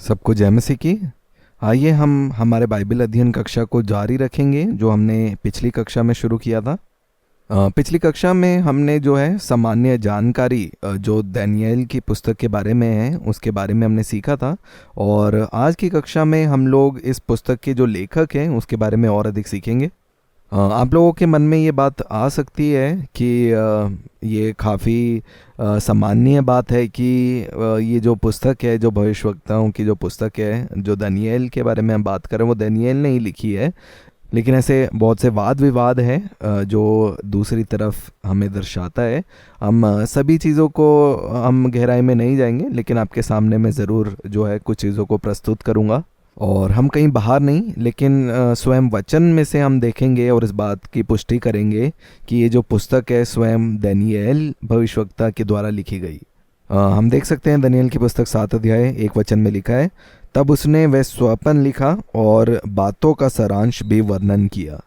सबको जय मसीह की। आइए हम हमारे बाइबल अध्ययन कक्षा को जारी रखेंगे जो हमने पिछली कक्षा में शुरू किया था। पिछली कक्षा में हमने जो है सामान्य जानकारी जो दानियेल की पुस्तक के बारे में है उसके बारे में हमने सीखा था। और आज की कक्षा में हम लोग इस पुस्तक के जो लेखक हैं उसके बारे में और अधिक सीखेंगे। आप लोगों के मन में ये बात आ सकती है कि ये काफ़ी सामान्य बात है कि ये जो पुस्तक है, जो भविष्यवक्ताओं की जो पुस्तक है, जो दानियेल के बारे में हम बात करें वो दानियेल ने ही लिखी है। लेकिन ऐसे बहुत से वाद विवाद हैं जो दूसरी तरफ हमें दर्शाता है। हम सभी चीज़ों को हम गहराई में नहीं जाएंगे, लेकिन आपके सामने मैं ज़रूर जो है कुछ चीज़ों को प्रस्तुत करूँगा। और हम कहीं बाहर नहीं, लेकिन स्वयं वचन में से हम देखेंगे और इस बात की पुष्टि करेंगे कि ये जो पुस्तक है स्वयं दानियेल भविष्यवक्ता के द्वारा लिखी गई। हम देख सकते हैं दानियेल की पुस्तक 7 अध्याय 1 वचन में लिखा है, तब उसने वह स्वप्न लिखा और बातों का सारांश भी वर्णन किया।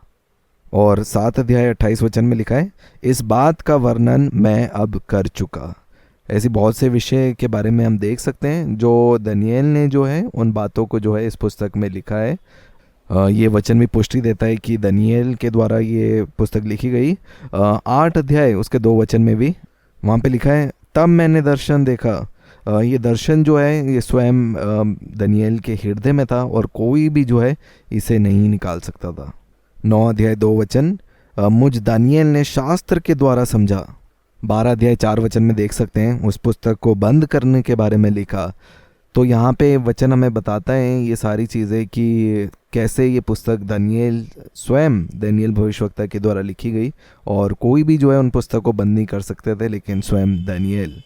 और 7 अध्याय 28 वचन में लिखा है, इस बात का वर्णन मैं अब कर चुका। ऐसी बहुत से विषय के बारे में हम देख सकते हैं जो दानियेल ने जो है उन बातों को जो है इस पुस्तक में लिखा है। ये वचन भी पुष्टि देता है कि दानियेल के द्वारा ये पुस्तक लिखी गई। 8 अध्याय उसके 2 वचन में भी वहाँ पे लिखा है, तब मैंने दर्शन देखा। ये दर्शन जो है ये स्वयं दानियेल के हृदय में था और कोई भी जो है इसे नहीं निकाल सकता था। 9 अध्याय 2 वचन, मुझ दानियेल ने शास्त्र के द्वारा समझा। 12 अध्याय 4 वचन में देख सकते हैं उस पुस्तक को बंद करने के बारे में लिखा। तो यहाँ पे वचन हमें बताता है ये सारी चीज़ें कि कैसे ये पुस्तक दानियेल स्वयं दानियेल भविष्यवक्ता के द्वारा लिखी गई और कोई भी जो है उन पुस्तक को बंद नहीं कर सकते थे, लेकिन स्वयं दानियेल।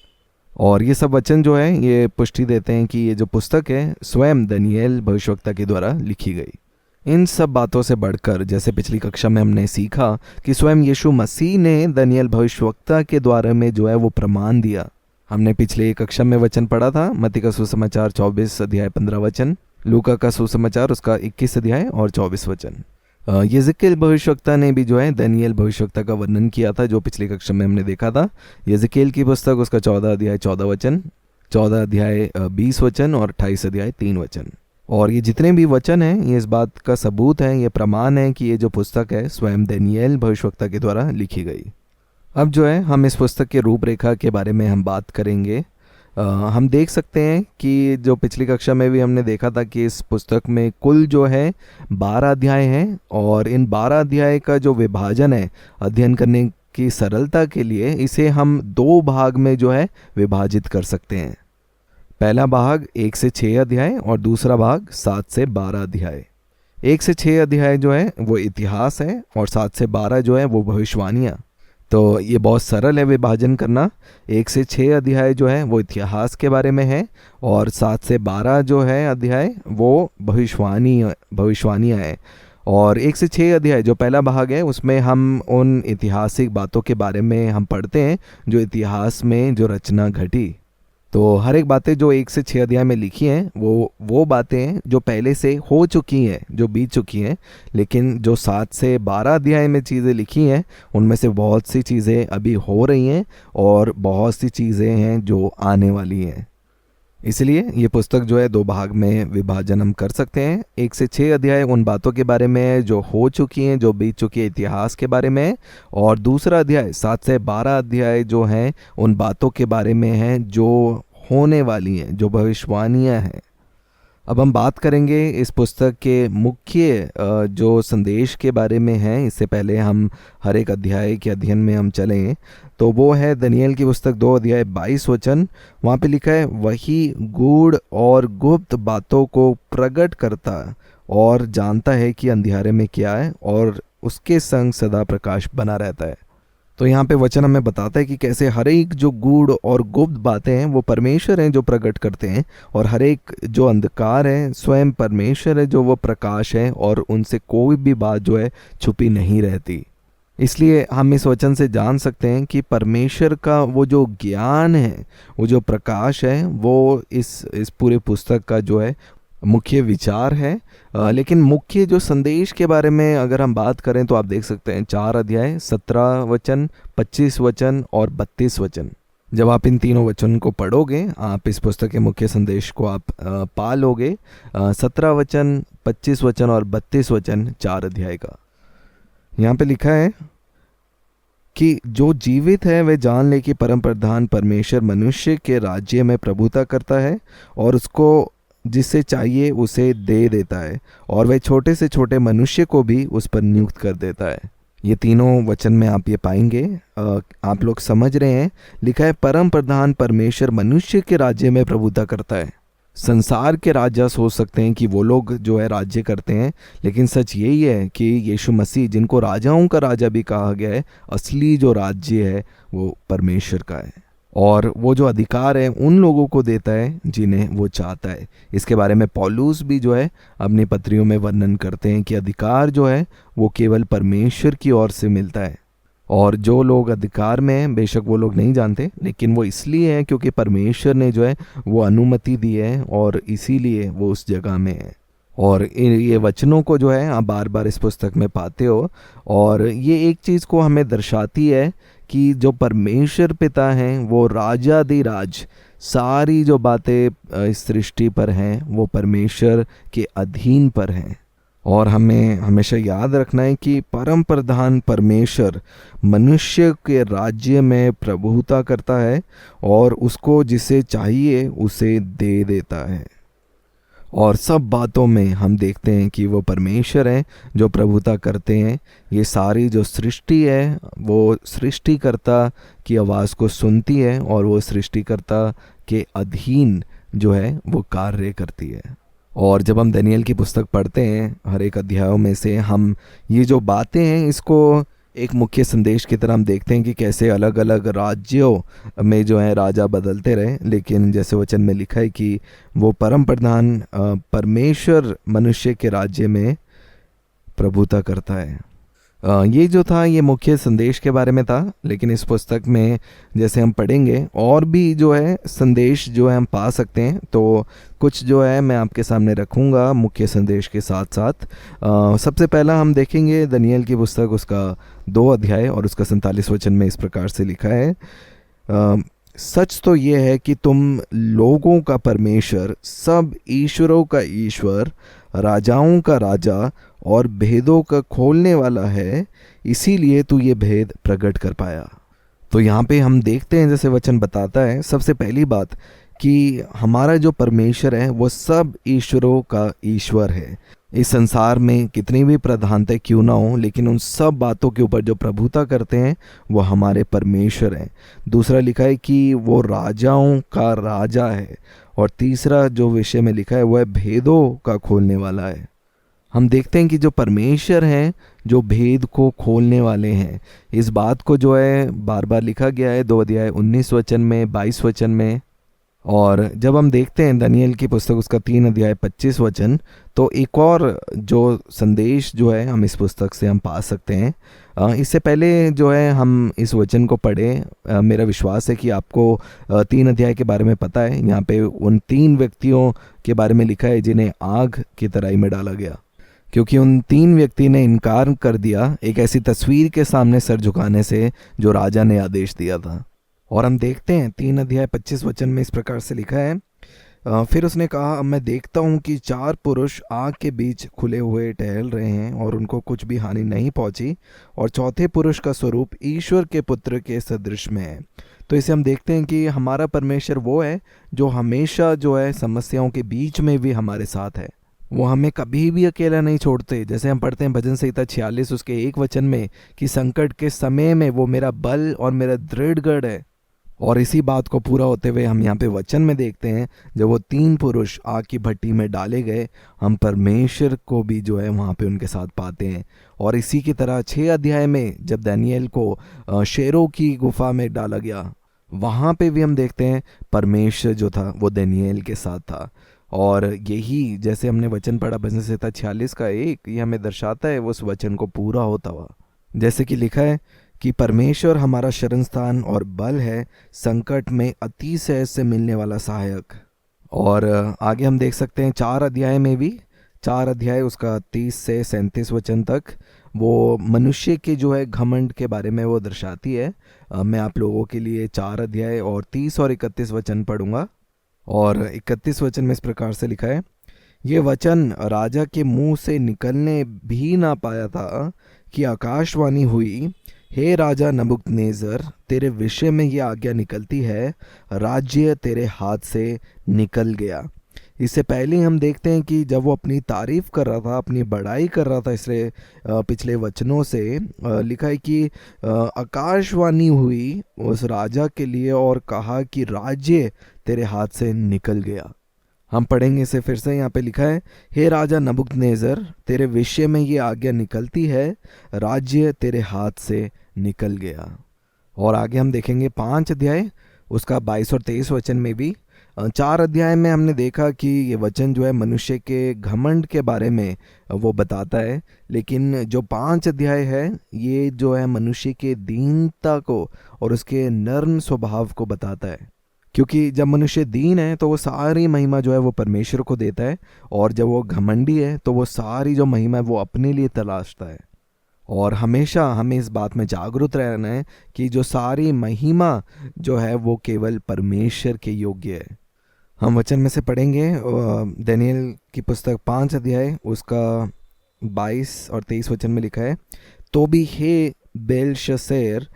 और ये सब वचन जो है ये पुष्टि देते हैं कि ये जो पुस्तक है स्वयं दानियेल भविष्यवक्ता के द्वारा लिखी गई। इन सब बातों से बढ़कर जैसे पिछली कक्षा में हमने सीखा कि स्वयं यीशु मसीह ने दानियेल भविष्यवक्ता के द्वारा में जो है वो प्रमाण दिया। हमने पिछले कक्षा में वचन पढ़ा था मत्ती का सुसमाचार 24 अध्याय 15 वचन, लूका का सुसमाचार उसका 21 अध्याय और 24 वचन। यिजकेल भविष्यवक्ता ने भी जो है दानियेल भविष्यवक्ता का वर्णन किया था जो पिछली कक्षा में हमने देखा था। यिजकेल की पुस्तक उसका 14 अध्याय 14 वचन, 14 अध्याय 20 वचन और 28 अध्याय 3 वचन। और ये जितने भी वचन हैं ये इस बात का सबूत है, ये प्रमाण है कि ये जो पुस्तक है स्वयं दानियेल भविष्यवक्ता के द्वारा लिखी गई। अब जो है हम इस पुस्तक के रूपरेखा के बारे में हम बात करेंगे। हम देख सकते हैं कि जो पिछली कक्षा में भी हमने देखा था कि इस पुस्तक में कुल जो है 12 अध्याय हैं और इन 12 अध्याय का जो विभाजन है अध्ययन करने की सरलता के लिए इसे हम 2 भाग में जो है विभाजित कर सकते हैं। पहला भाग 1 से 6 अध्याय और दूसरा भाग 7 से 12 अध्याय। 1 से 6 अध्याय जो है वो इतिहास है और 7 से 12 जो है वो भविष्यवाणियाँ। तो ये बहुत सरल है विभाजन करना। 1 से 6 अध्याय जो है वो इतिहास के बारे में है और 7 से 12 जो है अध्याय वो भविष्यवाणियाँ हैं। और 1 से 6 अध्याय जो पहला भाग है उसमें हम उन ऐतिहासिक बातों के बारे में हम पढ़ते हैं जो इतिहास में जो रचना घटी। तो हर एक बातें जो 1 से 6 अध्याय में लिखी हैं वो बातें हैं जो पहले से हो चुकी हैं, जो बीत चुकी हैं। लेकिन जो 7 से 12 अध्याय में चीज़ें लिखी हैं उनमें से बहुत सी चीज़ें अभी हो रही हैं और बहुत सी चीज़ें हैं जो आने वाली हैं। इसलिए ये पुस्तक जो है 2 भाग में विभाजन हम कर सकते हैं। 1 से 6 अध्याय उन बातों के बारे में है जो हो चुकी हैं, जो बीत चुकी है, इतिहास के बारे में है। और दूसरा अध्याय 7 से 12 अध्याय जो हैं उन बातों के बारे में है जो होने वाली हैं, जो भविष्यवाणियाँ हैं। अब हम बात करेंगे इस पुस्तक के मुख्य जो संदेश के बारे में है। इससे पहले हम हर एक अध्याय के अध्ययन में हम चलें तो वो है दानियेल की पुस्तक 2 अध्याय 22 वचन। वहाँ पे लिखा है, वही गूढ़ और गुप्त बातों को प्रकट करता और जानता है कि अंधियारे में क्या है और उसके संग सदा प्रकाश बना रहता है। तो यहाँ पे वचन हमें बताता है कि कैसे हर एक जो गूढ़ और गुप्त बातें हैं वो परमेश्वर हैं जो प्रकट करते हैं और हर एक जो अंधकार है स्वयं परमेश्वर है जो वो प्रकाश है और उनसे कोई भी बात जो है छुपी नहीं रहती। इसलिए हम इस वचन से जान सकते हैं कि परमेश्वर का वो जो ज्ञान है, वो जो प्रकाश है, वो इस पूरे पुस्तक का जो है मुख्य विचार है। लेकिन मुख्य जो संदेश के बारे में अगर हम बात करें तो आप देख सकते हैं 4 अध्याय 17 वचन, 25 वचन और 32 वचन। जब आप इन तीनों वचन को पढ़ोगे, आप इस पुस्तक के मुख्य संदेश को आप पा लोगे। 17 वचन, 25 वचन और 32 वचन 4 अध्याय का। यहाँ पे लिखा है कि जो जीवित है वह जान ले कि परम प्रधान परमेश्वर मनुष्य के राज्य में प्रभुता करता है और उसको जिसे चाहिए उसे दे देता है, और वह छोटे से छोटे मनुष्य को भी उस पर नियुक्त कर देता है। ये तीनों वचन में आप ये पाएंगे। आप लोग समझ रहे हैं, लिखा है परम प्रधान परमेश्वर मनुष्य के राज्य में प्रभुता करता है। संसार के राजा सोच सकते हैं कि वो लोग जो है राज्य करते हैं, लेकिन सच यही है कि यीशु मसीह, जिनको राजाओं का राजा भी कहा गया है, असली जो राज्य है वो परमेश्वर का है, और वो जो अधिकार है उन लोगों को देता है जिन्हें वो चाहता है। इसके बारे में पौलुस भी जो है अपनी पत्रियों में वर्णन करते हैं कि अधिकार जो है वो केवल परमेश्वर की ओर से मिलता है, और जो लोग अधिकार में हैं बेशक वो लोग नहीं जानते, लेकिन वो इसलिए है क्योंकि परमेश्वर ने जो है वो अनुमति दी है और इसीलिए वो उस जगह में है। और ये वचनों को जो है आप बार बार इस पुस्तक में पाते हो, और ये एक चीज़ को हमें दर्शाती है कि जो परमेश्वर पिता हैं वो राजाधिराज, सारी जो बातें इस सृष्टि पर हैं वो परमेश्वर के अधीन पर हैं। और हमें हमेशा याद रखना है कि परम प्रधान परमेश्वर मनुष्य के राज्य में प्रभुता करता है और उसको जिसे चाहिए उसे दे देता है। और सब बातों में हम देखते हैं कि वो परमेश्वर है जो प्रभुता करते हैं। ये सारी जो सृष्टि है वो सृष्टिकर्ता की आवाज़ को सुनती है और वो सृष्टिकर्ता के अधीन जो है वो कार्य करती है। और जब हम दानियेल की पुस्तक पढ़ते हैं, हर एक अध्यायों में से हम ये जो बातें हैं इसको एक मुख्य संदेश की तरह हम देखते हैं कि कैसे अलग अलग राज्यों में जो है राजा बदलते रहे, लेकिन जैसे वचन में लिखा है कि वो परम प्रधान परमेश्वर मनुष्य के राज्य में प्रभुता करता है। ये जो था ये मुख्य संदेश के बारे में था, लेकिन इस पुस्तक में जैसे हम पढ़ेंगे और भी जो है संदेश जो है हम पा सकते हैं, तो कुछ जो है मैं आपके सामने रखूँगा मुख्य संदेश के साथ साथ। सबसे पहला हम देखेंगे दानियेल की पुस्तक, उसका 2 अध्याय और उसका 47 वचन में इस प्रकार से लिखा है, सच तो ये है कि तुम लोगों का परमेश्वर, सब ईश्वरों का ईश्वर, राजाओं का राजा और भेदों का खोलने वाला है, इसीलिए तू ये भेद प्रकट कर पाया। तो यहाँ पे हम देखते हैं जैसे वचन बताता है, सबसे पहली बात कि हमारा जो परमेश्वर है वो सब ईश्वरों का ईश्वर है। इस संसार में कितनी भी प्रधानता क्यों ना हो, लेकिन उन सब बातों के ऊपर जो प्रभुता करते हैं वो हमारे परमेश्वर हैं। दूसरा लिखा है कि वो राजाओं का राजा है, और तीसरा जो विषय में लिखा है वो है भेदों का खोलने वाला है। हम देखते हैं कि जो परमेश्वर हैं जो भेद को खोलने वाले हैं, इस बात को जो है बार बार लिखा गया है 2 अध्याय 19 वचन में, 22 वचन में। और जब हम देखते हैं दानियेल की पुस्तक उसका 3 अध्याय 25 वचन, तो एक और जो संदेश जो है हम इस पुस्तक से हम पा सकते हैं। इससे पहले जो है हम इस वचन को पढ़ें, मेरा विश्वास है कि आपको 3 अध्याय के बारे में पता है। यहाँ पे उन 3 व्यक्तियों के बारे में लिखा है जिन्हें आग की तराई में डाला गया, क्योंकि उन 3 व्यक्ति ने इनकार कर दिया एक ऐसी तस्वीर के सामने सर झुकाने से जो राजा ने आदेश दिया था। और हम देखते हैं 3 अध्याय 25 वचन में इस प्रकार से लिखा है, फिर उसने कहा, अब मैं देखता हूँ कि 4 पुरुष आग के बीच खुले हुए टहल रहे हैं और उनको कुछ भी हानि नहीं पहुँची, और चौथे पुरुष का स्वरूप ईश्वर के पुत्र के सदृश में है। तो इसे हम देखते हैं कि हमारा परमेश्वर वो है जो हमेशा जो है समस्याओं के बीच में भी हमारे साथ है। वो हमें कभी भी अकेला नहीं छोड़ते। जैसे हम पढ़ते हैं भजन संहिता 46 उसके 1 वचन में कि संकट के समय में वो मेरा बल और मेरा दृढ़ गढ़ है। और इसी बात को पूरा होते हुए हम यहाँ पे वचन में देखते हैं, जब वो 3 पुरुष आग की भट्टी में डाले गए, हम परमेश्वर को भी जो है वहाँ पे उनके साथ पाते हैं। और इसी की तरह 6 अध्याय में जब दानियेल को शेरों की गुफा में डाला गया, वहाँ पे भी हम देखते हैं परमेश्वर जो था वो दानियेल के साथ था। और यही जैसे हमने वचन पढ़ा भजन संहिता 46 का 1, ये हमें दर्शाता है उस वचन को पूरा होता हुआ। जैसे कि लिखा है कि परमेश्वर हमारा शरण स्थान और बल है, संकट में अतिशय से मिलने वाला सहायक। और आगे हम देख सकते हैं 4 अध्याय में भी, 4 अध्याय उसका 30 से 37 वचन तक, वो मनुष्य के जो है घमंड के बारे में वो दर्शाती है। मैं आप लोगों के लिए 4 अध्याय और 30 और 31 वचन पढ़ूंगा। और 31 वचन में इस प्रकार से लिखा है, ये वचन राजा के मुंह से निकलने भी ना पाया था कि आकाशवाणी हुई, हे राजा नबूकदनेस्सर, तेरे विषय में ये आज्ञा निकलती है, राज्य तेरे हाथ से निकल गया। इससे पहले हम देखते हैं कि जब वो अपनी तारीफ कर रहा था, अपनी बड़ाई कर रहा था, इसलिए पिछले वचनों से लिखा है कि आकाशवाणी हुई उस राजा के लिए और कहा कि राज्य तेरे हाथ से निकल गया। हम पढ़ेंगे इसे फिर से। यहाँ पे लिखा है, हे राजा नबूकदनेस्सर, तेरे विषय में ये आज्ञा निकलती है, राज्य तेरे हाथ से निकल गया। और आगे हम देखेंगे 5 अध्याय उसका 22 और 23 वचन में भी। 4 अध्याय में हमने देखा कि ये वचन जो है मनुष्य के घमंड के बारे में वो बताता है, लेकिन जो 5 अध्याय है ये जो है मनुष्य के दीनता को और उसके नर्म स्वभाव को बताता है। क्योंकि जब मनुष्य दीन है तो वो सारी महिमा जो है वो परमेश्वर को देता है, और जब वो घमंडी है तो वो सारी जो महिमा है वो अपने लिए तलाशता है। और हमेशा हमें इस बात में जागरूक रहना है कि जो सारी महिमा जो है वो केवल परमेश्वर के योग्य है। हम वचन में से पढ़ेंगे दानियेल की पुस्तक 5 अध्याय उसका 22 और 23 वचन में लिखा है, तो भी हे बेलशस्सर,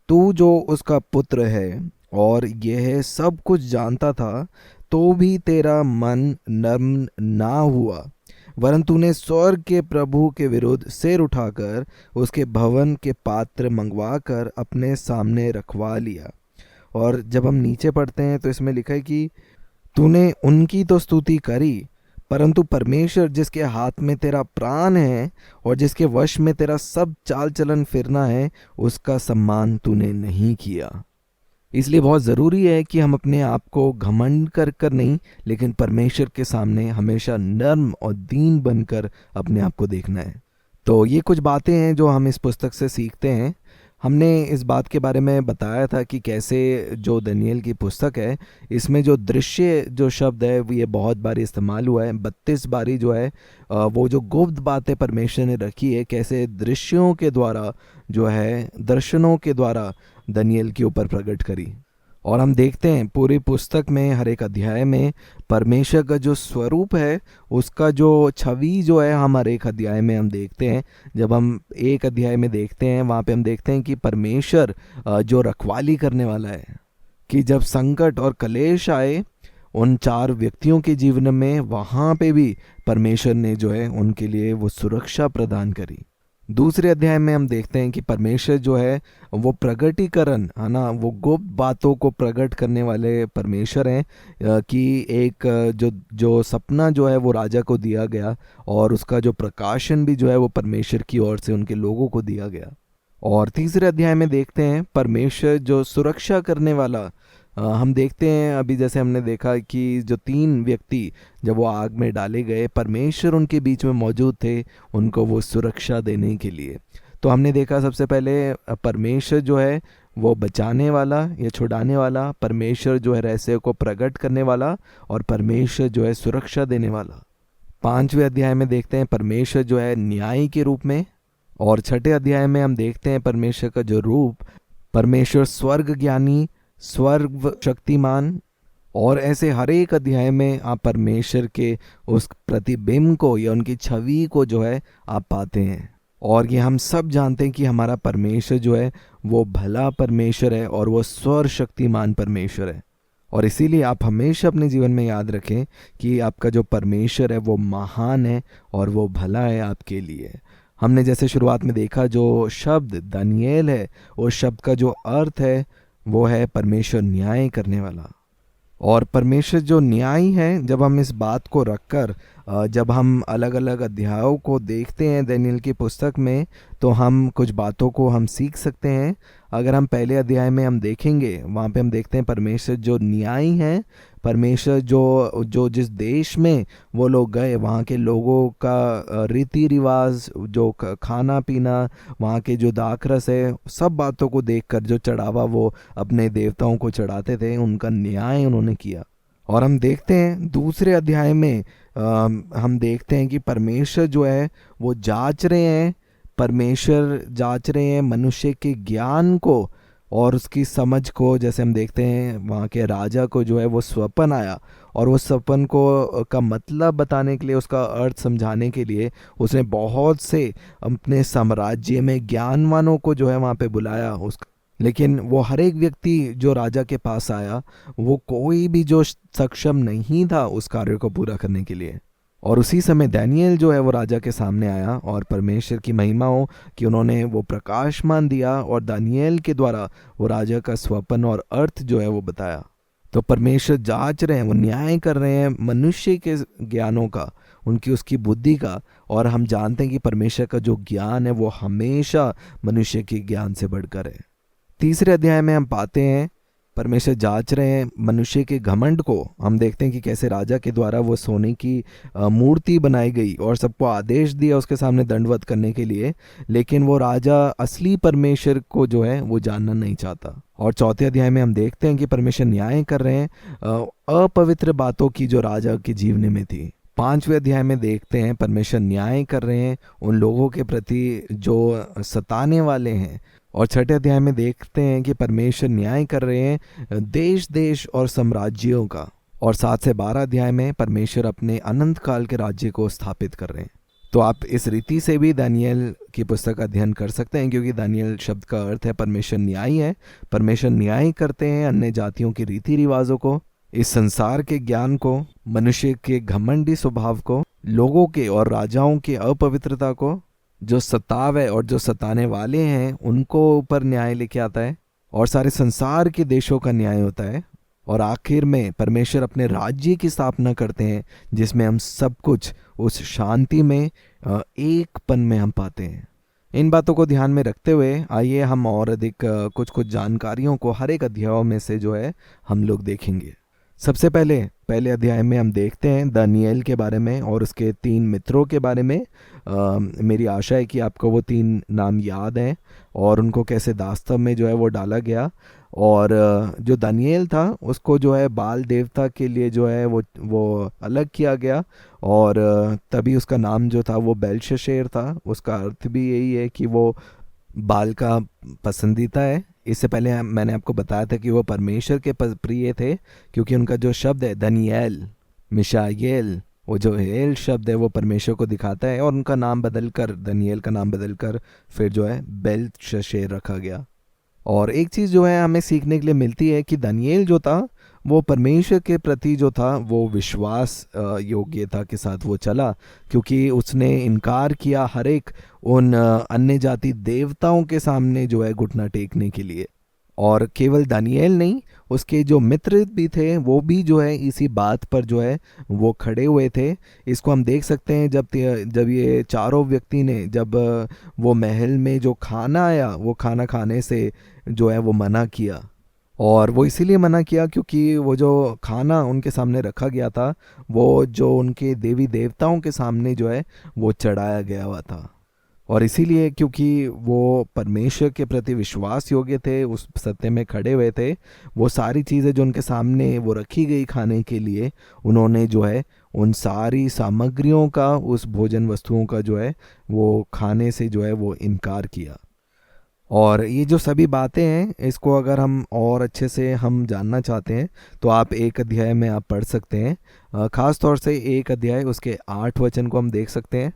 तू जो उसका पुत्र है और यह सब कुछ जानता था, तो भी तेरा मन नर्म ना हुआ, वरन तूने स्वर्ग के प्रभु के विरुद्ध सिर उठाकर उसके भवन के पात्र मंगवा कर अपने सामने रखवा लिया। और जब हम नीचे पढ़ते हैं तो इसमें लिखा है कि तूने उनकी तो स्तुति करी, परंतु परमेश्वर जिसके हाथ में तेरा प्राण है और जिसके वश में तेरा सब चाल चलन फिरना है, उसका सम्मान तूने नहीं किया। इसलिए बहुत ज़रूरी है कि हम अपने आप को घमंड कर कर नहीं, लेकिन परमेश्वर के सामने हमेशा नर्म और दीन बनकर अपने आप को देखना है। तो ये कुछ बातें हैं जो हम इस पुस्तक से सीखते हैं। हमने इस बात के बारे में बताया था कि कैसे जो दानियेल की पुस्तक है इसमें जो दृश्य जो शब्द है वो ये बहुत बारी इस्तेमाल हुआ है। 32 बारी जो है वो जो गुप्त बातें परमेश्वर ने रखी है, कैसे दृश्यों के द्वारा जो है, दर्शनों के द्वारा दानियेल के ऊपर प्रकट करी। और हम देखते हैं पूरी पुस्तक में हर एक अध्याय में परमेश्वर का जो स्वरूप है उसका जो छवि जो है हम हर एक अध्याय में हम देखते हैं। जब हम एक अध्याय में देखते हैं वहाँ पे हम देखते हैं कि परमेश्वर जो रखवाली करने वाला है, कि जब संकट और कलेश आए उन 4 व्यक्तियों के जीवन में, वहाँ पे भी परमेश्वर ने जो है उनके लिए वो सुरक्षा प्रदान करी। दूसरे अध्याय में हम देखते हैं कि परमेश्वर जो है वो प्रगटीकरण है ना, वो गुप्त बातों को प्रकट करने वाले परमेश्वर हैं। कि एक जो सपना जो है वो राजा को दिया गया और उसका जो प्रकाशन भी जो है वो परमेश्वर की ओर से उनके लोगों को दिया गया। और तीसरे अध्याय में देखते हैं परमेश्वर जो सुरक्षा करने वाला। हम देखते हैं अभी जैसे हमने देखा कि जो 3 व्यक्ति जब वो आग में डाले गए, परमेश्वर उनके बीच में मौजूद थे उनको वो सुरक्षा देने के लिए। तो हमने देखा सबसे पहले परमेश्वर जो है वो बचाने वाला या छुड़ाने वाला, परमेश्वर जो है रहस्य को प्रकट करने वाला, और परमेश्वर जो है सुरक्षा देने वाला। 5वें अध्याय में देखते हैं परमेश्वर जो है न्याय के रूप में। और 6ठे अध्याय में हम देखते हैं परमेश्वर का जो रूप, परमेश्वर स्वर्ग ज्ञानी, स्वर्ग शक्तिमान। और ऐसे हर एक अध्याय में आप परमेश्वर के उस प्रतिबिंब को या उनकी छवि को जो है आप पाते हैं। और ये हम सब जानते हैं कि हमारा परमेश्वर जो है वो भला परमेश्वर है और वो सर्वशक्तिमान परमेश्वर है। और इसीलिए आप हमेशा अपने जीवन में याद रखें कि आपका जो परमेश्वर है वो महान है और वो भला है आपके लिए। हमने जैसे शुरुआत में देखा जो शब्द दानियेल है, उस शब्द का जो अर्थ है वो है परमेश्वर न्याय करने वाला। और परमेश्वर जो न्याय है, जब हम इस बात को रखकर जब हम अलग अलग अध्यायों को देखते हैं दानियेल की पुस्तक में, तो हम कुछ बातों को हम सीख सकते हैं। अगर हम पहले अध्याय में हम देखेंगे, वहाँ पे हम देखते हैं परमेश्वर जो न्याय है, परमेश्वर जो जिस देश में वो लोग गए वहाँ के लोगों का रीति रिवाज, जो खाना पीना, वहाँ के जो दाखरस है, सब बातों को देखकर जो चढ़ावा वो अपने देवताओं को चढ़ाते थे, उनका न्याय उन्होंने किया। और हम देखते हैं दूसरे अध्याय में हम देखते हैं कि परमेश्वर जो है वो जांच रहे हैं परमेश्वर जांच रहे हैं मनुष्य के ज्ञान को और उसकी समझ को। जैसे हम देखते हैं वहाँ के राजा को जो है वो स्वप्न आया, और वो स्वप्न को का मतलब बताने के लिए, उसका अर्थ समझाने के लिए उसने बहुत से अपने साम्राज्य में ज्ञानवानों को जो है वहाँ पे बुलाया। लेकिन वो हर एक व्यक्ति जो राजा के पास आया, वो कोई भी जो सक्षम नहीं था उस कार्य को पूरा करने के लिए। और उसी समय दानियेल जो है वो राजा के सामने आया, और परमेश्वर की महिमा हो कि उन्होंने वो प्रकाशमान दिया और दानियेल के द्वारा वो राजा का स्वप्न और अर्थ जो है वो बताया। तो परमेश्वर जांच रहे हैं, वो न्याय कर रहे हैं मनुष्य के ज्ञानों का, उनकी उसकी बुद्धि का। और हम जानते हैं कि परमेश्वर का जो ज्ञान है वो हमेशा मनुष्य के ज्ञान से बढ़कर है। तीसरे अध्याय में हम पाते हैं परमेश्वर जांच रहे हैं मनुष्य के घमंड को। हम देखते हैं कि कैसे राजा के द्वारा वो सोने की मूर्ति बनाई गई और सबको आदेश दिया उसके सामने दंडवत करने के लिए, लेकिन वो राजा असली परमेश्वर को जो है वो जानना नहीं चाहता। और चौथे अध्याय में हम देखते हैं कि परमेश्वर न्याय कर रहे हैं अपवित्र बातों की जो राजा के जीवन में थी। पांचवें अध्याय में देखते हैं परमेश्वर न्याय कर रहे हैं उन लोगों के प्रति जो सताने वाले हैं। और छठे अध्याय में देखते हैं कि परमेश्वर न्याय कर रहे हैं देश देश और साम्राज्यों का। और 7 से 12 अध्याय में परमेश्वर अपने अनंत काल के राज्य को स्थापित कर रहे हैं। तो आप इस रीति से भी दानियेल की पुस्तक का अध्ययन कर सकते हैं, क्योंकि दानियेल शब्द का अर्थ है परमेश्वर न्यायी है। परमेश्वर न्याय करते हैं अन्य जातियों के रीति रिवाजों को, इस संसार के ज्ञान को, मनुष्य के घमंडी स्वभाव को, लोगों के और राजाओं की अपवित्रता को, जो सतावे और जो सताने वाले हैं उनको ऊपर न्याय लेके आता है, और सारे संसार के देशों का न्याय होता है। और आखिर में परमेश्वर अपने राज्य की स्थापना करते हैं, जिसमें हम सब कुछ उस शांति में एक पन में हम पाते हैं। इन बातों को ध्यान में रखते हुए आइए हम और अधिक कुछ जानकारियों को हर एक अध्यायों में से जो है हम लोग देखेंगे। सबसे पहले अध्याय में हम देखते हैं दानियेल के बारे में और उसके 3 मित्रों के बारे में। मेरी आशा है कि आपको वो 3 नाम याद हैं और उनको कैसे दास्तव में जो है वो डाला गया। और जो दानियेल था उसको जो है बाल देवता के लिए जो है वो अलग किया गया, और तभी उसका नाम जो था वो बेल्शशेर था। उसका अर्थ भी यही है कि वो बाल का पसंदीदा है। इससे पहले मैंने आपको बताया था कि वो परमेश्वर के प्रिय थे, क्योंकि उनका जो शब्द है दानियेल, मिशाएल, वो जो एल शब्द है वो परमेश्वर को दिखाता है। और उनका नाम बदलकर, दानियेल का नाम बदलकर फिर जो है बेल्शशेर रखा गया। और एक चीज़ जो है हमें सीखने के लिए मिलती है कि दानियेल जो था वो परमेश्वर के प्रति जो था वो विश्वास योग्यता के साथ वो चला, क्योंकि उसने इनकार किया हर एक उन अन्य जाति देवताओं के सामने जो है घुटना टेकने के लिए। और केवल दानियेल नहीं, उसके जो मित्र भी थे वो भी जो है इसी बात पर जो है वो खड़े हुए थे। इसको हम देख सकते हैं जब ये चारों व्यक्ति ने, जब वो महल में जो खाना आया वो खाना खाने से जो है वो मना किया। और वो इसीलिए मना किया क्योंकि वो जो खाना उनके सामने रखा गया था वो जो उनके देवी देवताओं के सामने जो है वो चढ़ाया गया हुआ था। और इसीलिए क्योंकि वो परमेश्वर के प्रति विश्वास योग्य थे, उस सत्य में खड़े हुए थे, वो सारी चीज़ें जो उनके सामने वो रखी गई खाने के लिए, उन्होंने जो है उन सारी सामग्रियों का, उस भोजन वस्तुओं का जो है वो खाने से जो है वो इनकार किया। और ये जो सभी बातें हैं इसको अगर हम और अच्छे से हम जानना चाहते हैं तो आप 1 अध्याय में आप पढ़ सकते हैं। ख़ास तौर से 1 अध्याय उसके 8 वचन को हम देख सकते हैं।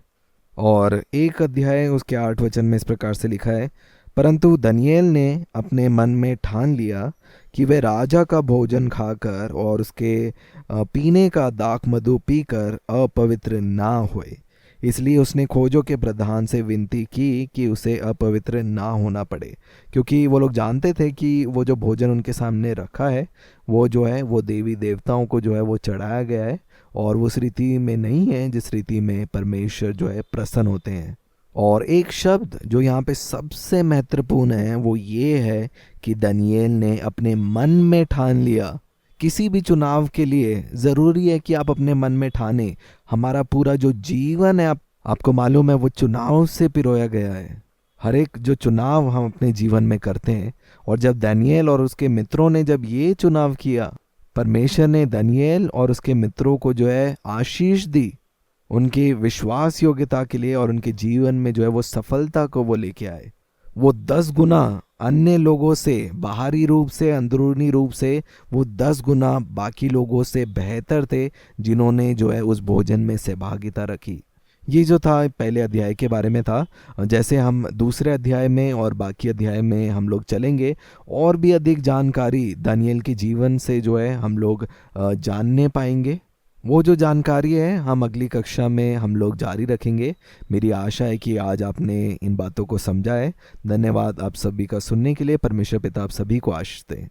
और 1 अध्याय उसके 8 वचन में इस प्रकार से लिखा है, परंतु दानियेल ने अपने मन में ठान लिया कि वे राजा का भोजन खाकर और उसके पीने का दाख मधु पीकर अपवित्र ना होए, इसलिए उसने खोजों के प्रधान से विनती की कि उसे अपवित्र ना होना पड़े। क्योंकि वो लोग जानते थे कि वो जो भोजन उनके सामने रखा है वो जो है वो देवी देवताओं को जो है वो चढ़ाया गया है, और वो उस रीति में नहीं है जिस रीति में परमेश्वर जो है प्रसन्न होते हैं। और एक शब्द जो यहाँ पे सबसे महत्वपूर्ण है वो ये है कि दानियेल ने अपने मन में ठान लिया। किसी भी चुनाव के लिए ज़रूरी है कि आप अपने मन में ठाने। हमारा पूरा जो जीवन है आपको मालूम है वो चुनाव से पिरोया गया है। हर एक जो चुनाव हम अपने जीवन में करते हैं, और जब दानियेल और उसके मित्रों ने जब ये चुनाव किया, परमेश्वर ने दानियेल और उसके मित्रों को जो है आशीष दी। उनकी विश्वास योग्यता के लिए और उनके जीवन में जो है वो सफलता को वो लेके आए। वो 10 गुना अन्य लोगों से, बाहरी रूप से, अंदरूनी रूप से वो 10 गुना बाकी लोगों से बेहतर थे, जिन्होंने जो है उस भोजन में सहभागिता रखी। ये जो था पहले अध्याय के बारे में था। जैसे हम दूसरे अध्याय में और बाकी अध्याय में हम लोग चलेंगे, और भी अधिक जानकारी दानियेल के जीवन से जो है हम लोग जानने पाएंगे। वो जो जानकारी है हम अगली कक्षा में हम लोग जारी रखेंगे। मेरी आशा है कि आज आपने इन बातों को समझा है। धन्यवाद आप सभी का सुनने के लिए। परमेश्वर पिता आप सभी को आशीष दे।